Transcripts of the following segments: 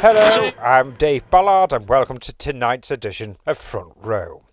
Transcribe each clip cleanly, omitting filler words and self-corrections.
Hello, I'm Dave Ballard and welcome to tonight's edition of Front Row.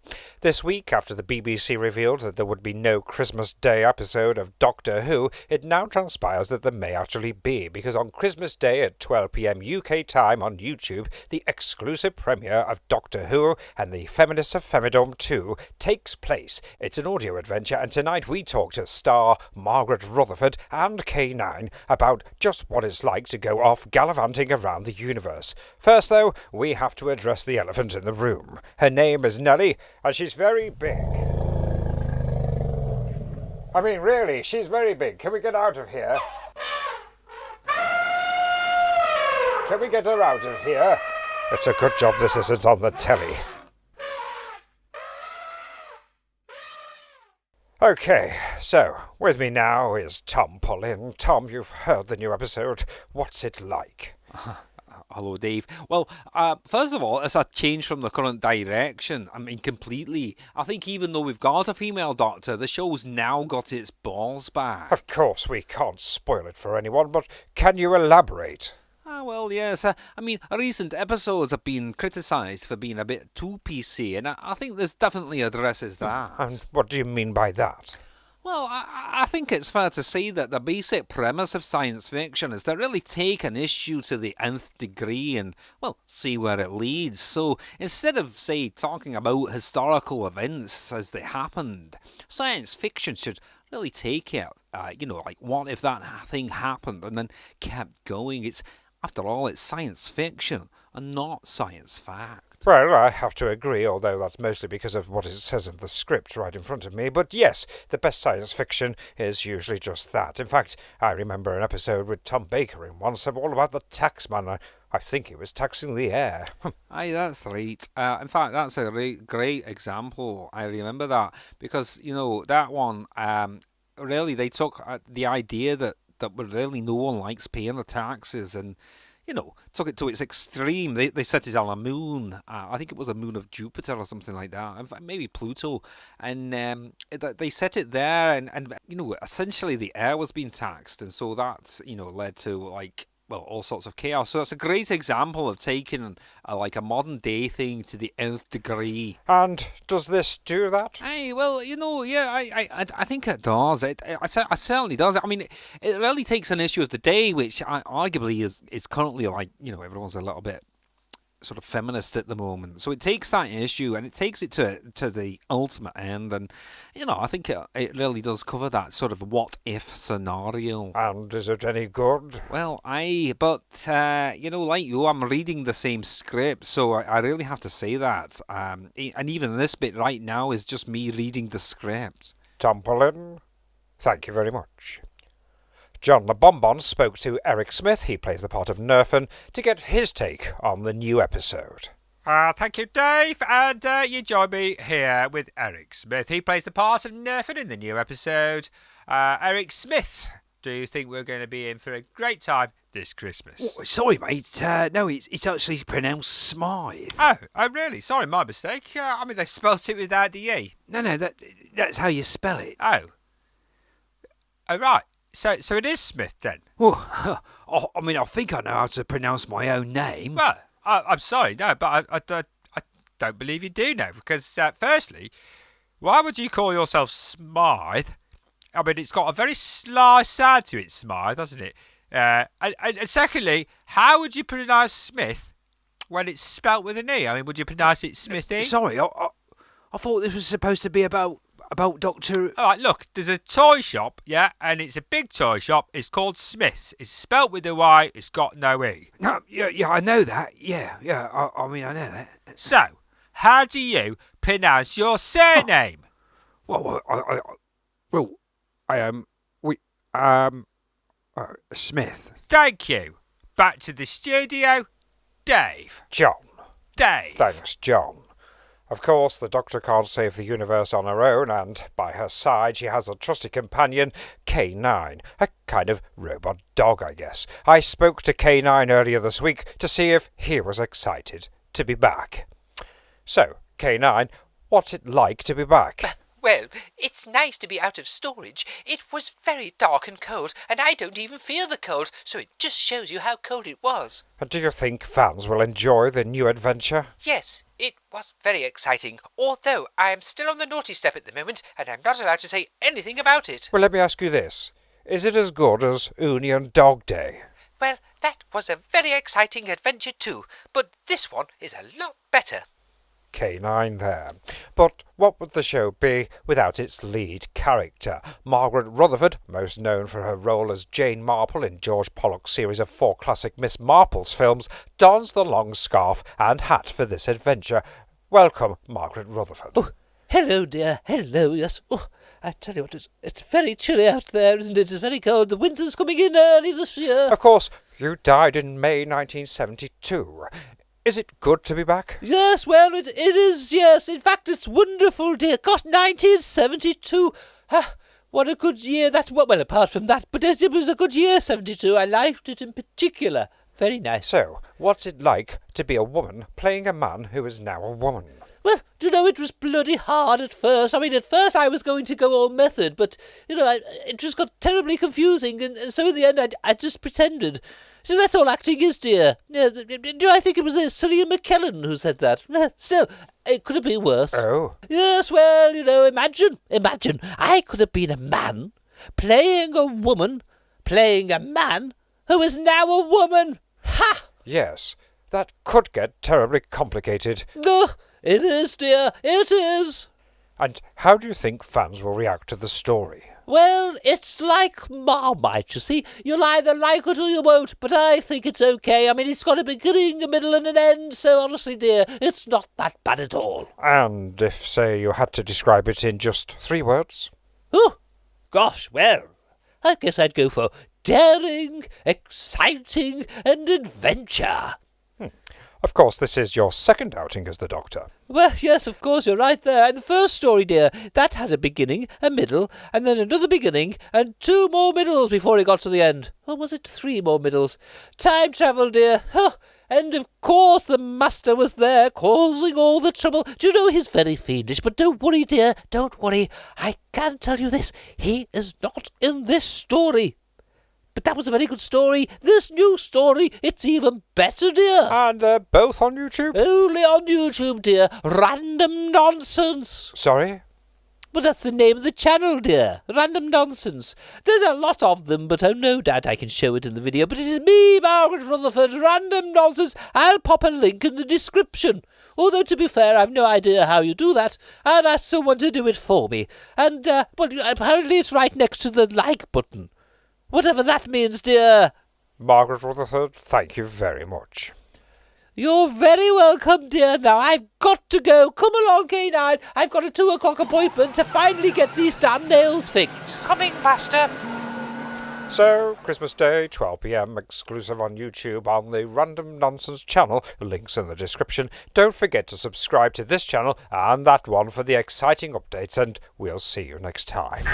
This week, after the BBC revealed that there would be no Christmas Day episode of Doctor Who, it now transpires that there may actually be, because on Christmas Day at 12 p.m. UK time on YouTube, the exclusive premiere of Doctor Who and the Feminists of Femidom 2 takes place. It's an audio adventure, and tonight we talk to star Margaret Rutherford and K9 about just what it's like to go off gallivanting around the universe. First, though, we have to address the elephant in the room. Her name is Nellie, and she's very big. I mean, really, she's very big. Can we get out of here? Can we get her out of here? It's a good job this isn't on the telly. Okay, so with me now is Tom Pullin. Tom, you've heard the new episode. What's it like? Hello, Dave. Well, first of all, it's a change from the current direction. I mean, completely. I think even though we've got a female doctor, the show's now got its balls back. Of course, we can't spoil it for anyone, but can you elaborate? Well, yes. I mean, recent episodes have been criticised for being a bit too PC, and I think this definitely addresses that. And what do you mean by that? Well, I think it's fair to say that the basic premise of science fiction is to really take an issue to the nth degree and, well, see where it leads. So instead of, say, talking about historical events as they happened, science fiction should really take it, like what if that thing happened and then kept going. After all, it's science fiction and not science fact. Well, I have to agree, although that's mostly because of what it says in the script right in front of me. But yes, the best science fiction is usually just that. In fact, I remember an episode with Tom Baker in once all about the taxman. I think he was taxing the air. Aye, that's right. In fact, that's a great example. I remember that because, that one, really they took the idea that really no one likes paying the taxes and, took it to its extreme. They set it on a moon. I think it was a moon of Jupiter or something like that. In fact, maybe Pluto. And they set it there and essentially the air was being taxed. And so that, led to, all sorts of chaos. So it's a great example of taking a modern day thing to the nth degree. And does this do that? Hey, well, I think it does. It certainly does. I mean, it really takes an issue of the day, which arguably is currently everyone's a little bit sort of feminist at the moment. So it takes that issue and it takes it to the ultimate end. And, I think it really does cover that sort of what-if scenario. And is it any good? Well, but like you, I'm reading the same script, so I really have to say that. And even this bit right now is just me reading the script. Tom Pullin, thank you very much. John the Bonbon spoke to Eric Smith, he plays the part of Nerfin, to get his take on the new episode. Thank you, Dave, and you join me here with Eric Smith. He plays the part of Nerfin in the new episode. Eric Smith, do you think we're going to be in for a great time this Christmas? Oh, sorry, mate. No, it's actually pronounced Smythe. Oh, really? Sorry, my mistake. I mean, they spelt it without the E. No, that's how you spell it. Oh, right. So it is Smith then? Well, I mean, I think I know how to pronounce my own name. Well, I'm sorry, no, but I don't believe you do now, because firstly, why would you call yourself Smythe? I mean, it's got a very sly sound to it, Smythe, doesn't it? And secondly, how would you pronounce Smith when it's spelt with an E? I mean, would you pronounce it Smithy? Sorry, I thought this was supposed to be about Doctor... All right, look, there's a toy shop, yeah, and it's a big toy shop. It's called Smith's. It's spelt with a Y. It's got no E. No, yeah, I know that. Yeah, I mean, I know that. So, how do you pronounce your surname? Smith. Thank you. Back to the studio, Dave. John. Dave. Thanks, John. Of course, the Doctor can't save the universe on her own, and by her side she has a trusty companion, K9, a kind of robot dog, I guess. I spoke to K9 earlier this week to see if he was excited to be back. So, K9, what's it like to be back? Well, it's nice to be out of storage. It was very dark and cold, and I don't even feel the cold, so it just shows you how cold it was. And do you think fans will enjoy the new adventure? Yes, it was very exciting, although I am still on the naughty step at the moment, and I'm not allowed to say anything about it. Well, let me ask you this. Is it as good as Union Dog Day? Well, that was a very exciting adventure too, but this one is a lot better. K9 there. But what would the show be without its lead character? Margaret Rutherford, most known for her role as Jane Marple in George Pollock's series of 4 classic Miss Marple's films, dons the long scarf and hat for this adventure. Welcome, Margaret Rutherford. Oh, hello, dear. Hello, yes. Oh, I tell you what, it's very chilly out there, isn't it? It's very cold. The winter's coming in early this year. Of course, you died in May 1972. Is it good to be back? Yes, well, it is, yes. In fact, it's wonderful, dear. Gosh, 1972. What a good year. That's well, apart from that, but it was a good year, 72. I liked it in particular. Very nice. So, what's it like to be a woman playing a man who is now a woman? Well, do you know, it was bloody hard at first. I mean, at first I was going to go all method, but, it just got terribly confusing, and so in the end I just pretended. So that's all acting is, dear. Do I think it was Cillian McKellen who said that? Still, it could have been worse. Oh. Yes, well, imagine, I could have been a man, playing a woman, playing a man who is now a woman. Ha! Yes, that could get terribly complicated. No, it is, dear, it is. And how do you think fans will react to the story? Well, it's like Marmite, you see. You'll either like it or you won't, but I think it's okay. I mean, it's got a beginning, a middle and an end, so honestly, dear, it's not that bad at all. And if, say, you had to describe it in just 3 words? Oh, gosh, well, I guess I'd go for daring, exciting and adventure. Of course, this is your second outing as the Doctor. Well, yes, of course, you're right there. And the first story, dear, that had a beginning, a middle, and then another beginning, and 2 more middles before it got to the end. Or was it 3 more middles? Time travel, dear. Oh, and of course the Master was there, causing all the trouble. Do you know, he's very fiendish, but don't worry, dear, don't worry. I can tell you this, he is not in this story. But that was a very good story. This new story, it's even better, dear. And they're both on YouTube? Only on YouTube, dear. Random Nonsense. Sorry? Well, that's the name of the channel, dear. Random Nonsense. There's a lot of them, but no doubt I can show it in the video. But it is me, Margaret Rutherford, Random Nonsense. I'll pop a link in the description. Although, to be fair, I've no idea how you do that. I'll ask someone to do it for me. And, apparently it's right next to the like button. Whatever that means, dear. Margaret Rutherford, thank you very much. You're very welcome, dear. Now, I've got to go. Come along, K9. I've got a 2 o'clock appointment to finally get these damn nails fixed. Coming, Master. So, Christmas Day, 12 p.m, exclusive on YouTube on the Random Nonsense channel. Links in the description. Don't forget to subscribe to this channel and that one for the exciting updates, and we'll see you next time.